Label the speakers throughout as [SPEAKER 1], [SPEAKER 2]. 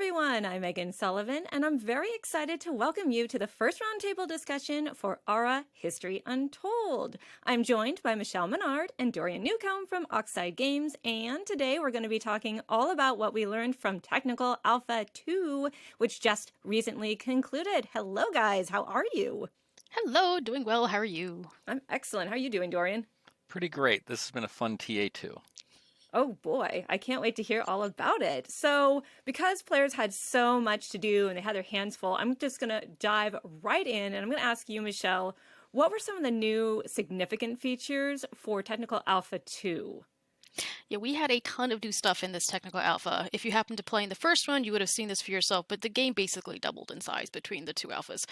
[SPEAKER 1] everyone. I'm Megan Sullivan, and I'm very excited to welcome you to the first roundtable discussion for Aura History Untold. I'm joined by Michelle Menard and Dorian Newcomb from Oxide Games, and today we're going to be talking all about what we learned from Technical Alpha 2, which just recently concluded. Hello, guys. How are you?
[SPEAKER 2] Hello, doing well. How are you?
[SPEAKER 1] I'm excellent. How are you doing, Dorian?
[SPEAKER 3] Pretty great. This has been a fun TA too.
[SPEAKER 1] Oh boy, I can't wait to hear all about it. So, because players had so much to do and they had their hands full, I'm just going to dive right in and I'm going to ask you, Michelle, what were some of the new significant features for Technical Alpha 2?
[SPEAKER 2] Yeah, we had a ton of new stuff in this technical alpha. If you happened to play in the first one, you would have seen this for yourself, but the game basically doubled in size between the two alphas.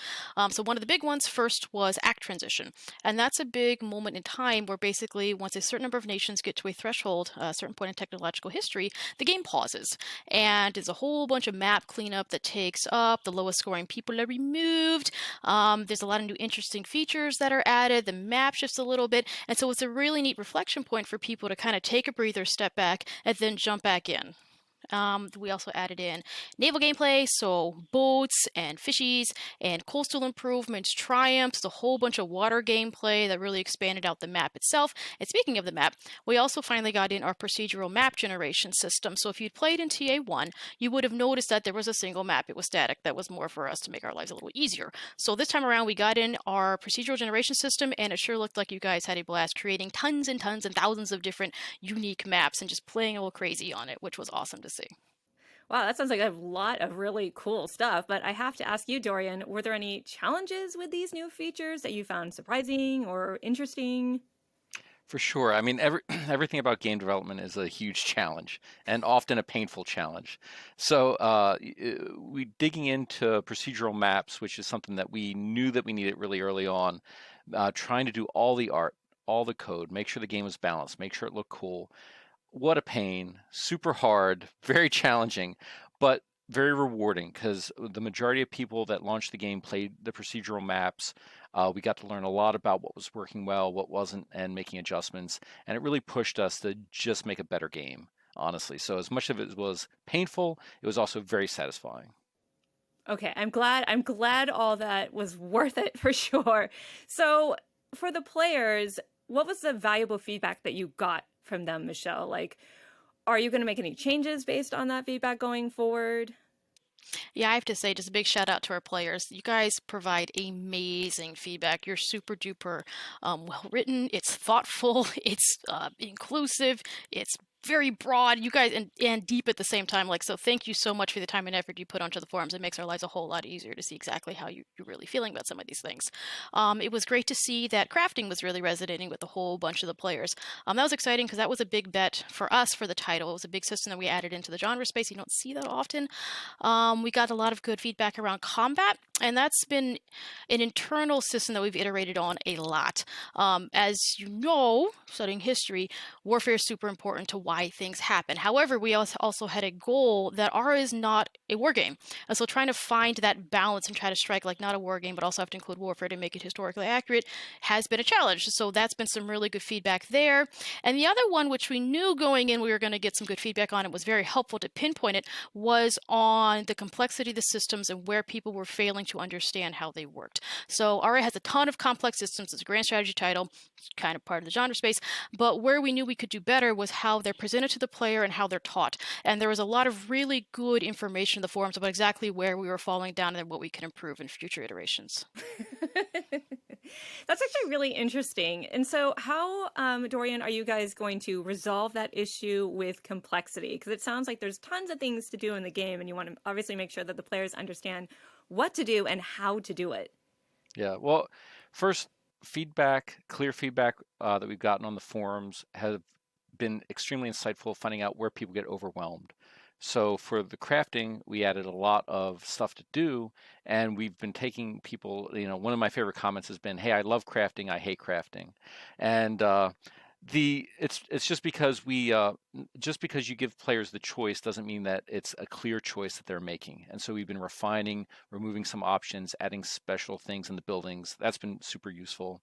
[SPEAKER 2] So one of the big ones first was act transition. And that's a big moment in time where basically once a certain number of nations get to a threshold, a certain point in technological history, the game pauses. And there's a whole bunch of map cleanup that takes up, the lowest scoring people are removed. There's a lot of new interesting features that are added, the map shifts a little bit, and so it's a really neat reflection point for people to kind of take a breather, step back, and then jump back in. We also added in naval gameplay, so boats and fishies and coastal improvements, triumphs, a whole bunch of water gameplay that really expanded out the map itself. And speaking of the map, we also finally got in our procedural map generation system. So if you'd played in TA1, you would have noticed that there was a single map. It was static. That was more for us to make our lives a little easier. So this time around, we got in our procedural generation system, and it sure looked like you guys had a blast creating tons and tons and thousands of different unique maps and just playing a little crazy on it, which was awesome to see.
[SPEAKER 1] Wow, that sounds like a lot of really cool stuff. But I have to ask you, Dorian, were there any challenges with these new features that you found surprising or interesting?
[SPEAKER 3] For sure. I mean, everything about game development is a huge challenge and often a painful challenge. So we digging into procedural maps, which is something that we knew that we needed really early on, trying to do all the art, all the code, make sure the game was balanced, make sure it looked cool. What a pain, super hard, very challenging, but very rewarding because the majority of people that launched the game played the procedural maps. We got to learn a lot about what was working well, what wasn't, and making adjustments. And it really pushed us to just make a better game, honestly. So as much of it was painful, it was also very satisfying.
[SPEAKER 1] Okay, I'm glad all that was worth it for sure. So, for the players, what was the valuable feedback that you got from them, Michelle? Like, are you going to make any changes based on that feedback going forward?
[SPEAKER 2] Yeah, I have to say, just a big shout out to our players. You guys provide amazing feedback. You're super duper well written. It's thoughtful. It's inclusive. It's very broad. You guys and deep at the same time. Like, so thank you so much for the time and effort you put onto the forums. It makes our lives a whole lot easier to see exactly how you're really feeling about some of these things. It was great to see that crafting was really resonating with a whole bunch of the players. That was exciting because that was a big bet for us for the title. It was a big system that we added into the genre space. You don't see that often. We got a lot of good feedback around combat, and that's been an internal system that we've iterated on a lot. As you know, studying history, warfare is super important to why things happen. However, we also had a goal that Aura is not a war game. And so trying to find that balance and try to strike like not a war game, but also have to include warfare to make it historically accurate has been a challenge. So that's been some really good feedback there. And the other one, which we knew going in we were going to get some good feedback on, it was very helpful to pinpoint it, was on the complexity of the systems and where people were failing to understand how they worked. So Aura has a ton of complex systems. It's a grand strategy title, kind of part of the genre space, but where we knew we could do better was how they're presented to the player and how they're taught. And there was a lot of really good information in the forums about exactly where we were falling down and what we can improve in future iterations.
[SPEAKER 1] That's actually really interesting. And so, how, Dorian, are you guys going to resolve that issue with complexity? Because it sounds like there's tons of things to do in the game, and you want to obviously make sure that the players understand what to do and how to do it.
[SPEAKER 3] Yeah, well, first, clear feedback that we've gotten on the forums have been extremely insightful, finding out where people get overwhelmed. So for the crafting, we added a lot of stuff to do, and we've been taking people, one of my favorite comments has been, hey, I love crafting, I hate crafting. And it's just because just because you give players the choice doesn't mean that it's a clear choice that they're making. And so we've been refining, removing some options, adding special things in the buildings. That's been super useful.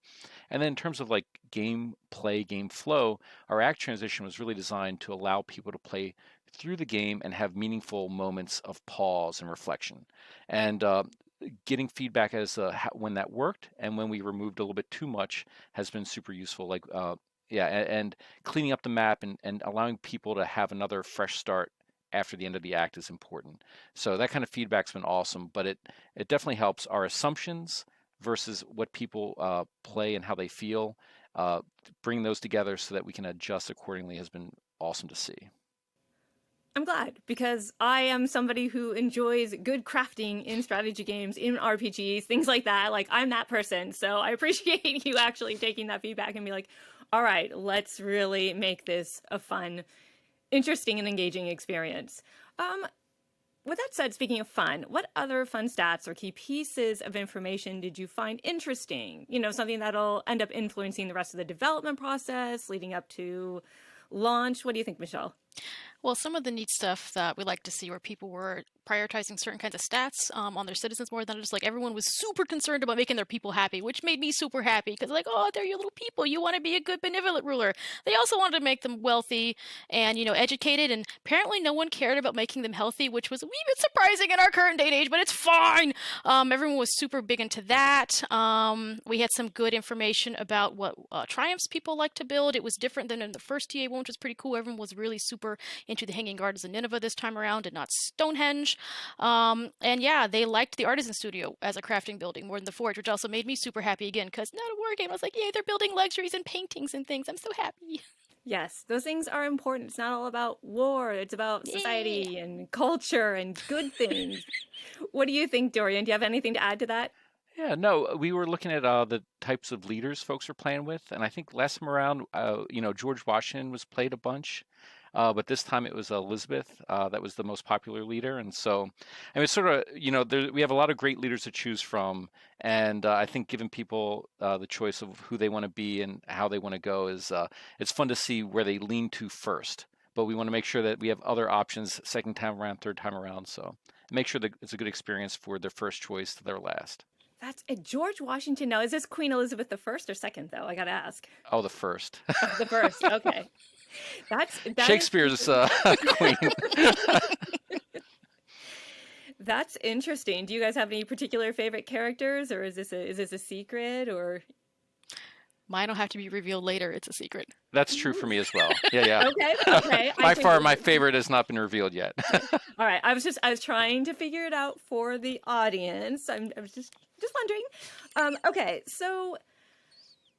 [SPEAKER 3] And then in terms of like game play, game flow, our act transition was really designed to allow people to play through the game and have meaningful moments of pause and reflection. And getting feedback as when that worked and when we removed a little bit too much has been super useful. Like, yeah, and cleaning up the map and allowing people to have another fresh start after the end of the act is important. So that kind of feedback's been awesome, but it definitely helps our assumptions versus what people play and how they feel. Bring those together so that we can adjust accordingly has been awesome to see.
[SPEAKER 1] I'm glad, because I am somebody who enjoys good crafting in strategy games, in RPGs, things like that. Like, I'm that person. So I appreciate you actually taking that feedback and be like, all right, let's really make this a fun, interesting, and engaging experience. With that said, speaking of fun, what other fun stats or key pieces of information did you find interesting? You know, something that'll end up influencing the rest of the development process leading up to launch. What do you think, Michelle?
[SPEAKER 2] Well, some of the neat stuff that we like to see where people were prioritizing certain kinds of stats on their citizens more than just like everyone was super concerned about making their people happy, which made me super happy because like, oh, they're your little people. You want to be a good benevolent ruler. They also wanted to make them wealthy and, you know, educated. And apparently no one cared about making them healthy, which was a wee bit surprising in our current day and age, but it's fine. Everyone was super big into that. We had some good information about what triumphs people like to build. It was different than in the first TA one, which was pretty cool. Everyone was really super into the Hanging Gardens of Nineveh this time around and not Stonehenge. And yeah, they liked the Artisan Studio as a crafting building more than the Forge, which also made me super happy again because not a war game. I was like, yay, they're building luxuries and paintings and things. I'm so happy.
[SPEAKER 1] Yes, those things are important. It's not all about war. It's about society and culture and good things. What do you think, Dorian? Do you have anything to add to that?
[SPEAKER 3] Yeah, no, we were looking at the types of leaders folks are playing with, and I think last time around, George Washington was played a bunch, but this time it was Elizabeth that was the most popular leader, and so, I mean, sort of, we have a lot of great leaders to choose from, and I think giving people the choice of who they want to be and how they want to go is, it's fun to see where they lean to first, but we want to make sure that we have other options second time around, third time around, so make sure that it's a good experience for their first choice to their last.
[SPEAKER 1] That's a George Washington. Now, is this Queen Elizabeth the First or second, though? I gotta ask.
[SPEAKER 3] Oh, the first.
[SPEAKER 1] Oh, the first. Okay. That
[SPEAKER 3] Shakespeare's queen.
[SPEAKER 1] That's interesting. Do you guys have any particular favorite characters, or is this a secret, or?
[SPEAKER 2] Mine will have to be revealed later. It's a secret.
[SPEAKER 3] That's true for me as well. Yeah.
[SPEAKER 1] Okay.
[SPEAKER 3] By far, my favorite has not been revealed yet.
[SPEAKER 1] All right. I was trying to figure it out for the audience. I was just wondering. Okay, so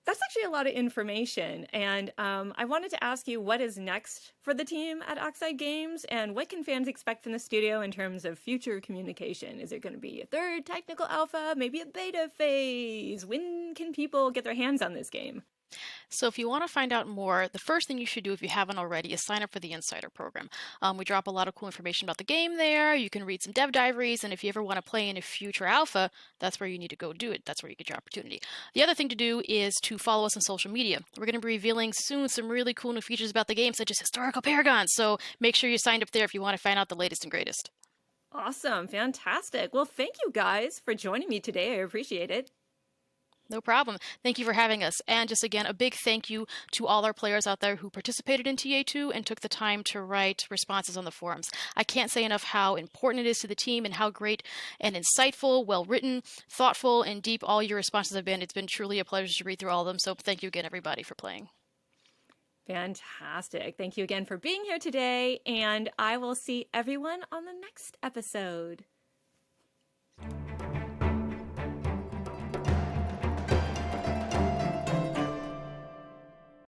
[SPEAKER 1] that's actually a lot of information, and I wanted to ask you what is next for the team at Oxide Games, and what can fans expect from the studio in terms of future communication? Is it going to be a third technical alpha, maybe a beta phase? When can people get their hands on this game?
[SPEAKER 2] So if you want to find out more, the first thing you should do if you haven't already is sign up for the Insider program. We drop a lot of cool information about the game there. You can read some dev diaries, and if you ever want to play in a future alpha, that's where you need to go do it. That's where you get your opportunity. The other thing to do is to follow us on social media. We're going to be revealing soon some really cool new features about the game, such as historical paragons. So make sure you signed up there if you want to find out the latest and greatest.
[SPEAKER 1] Awesome. Fantastic. Well, thank you guys for joining me today. I appreciate it.
[SPEAKER 2] No problem. Thank you for having us. And just again, a big thank you to all our players out there who participated in TA2 and took the time to write responses on the forums. I can't say enough how important it is to the team and how great and insightful, well-written, thoughtful, and deep all your responses have been. It's been truly a pleasure to read through all of them. So thank you again, everybody, for playing.
[SPEAKER 1] Fantastic. Thank you again for being here today, and I will see everyone on the next episode.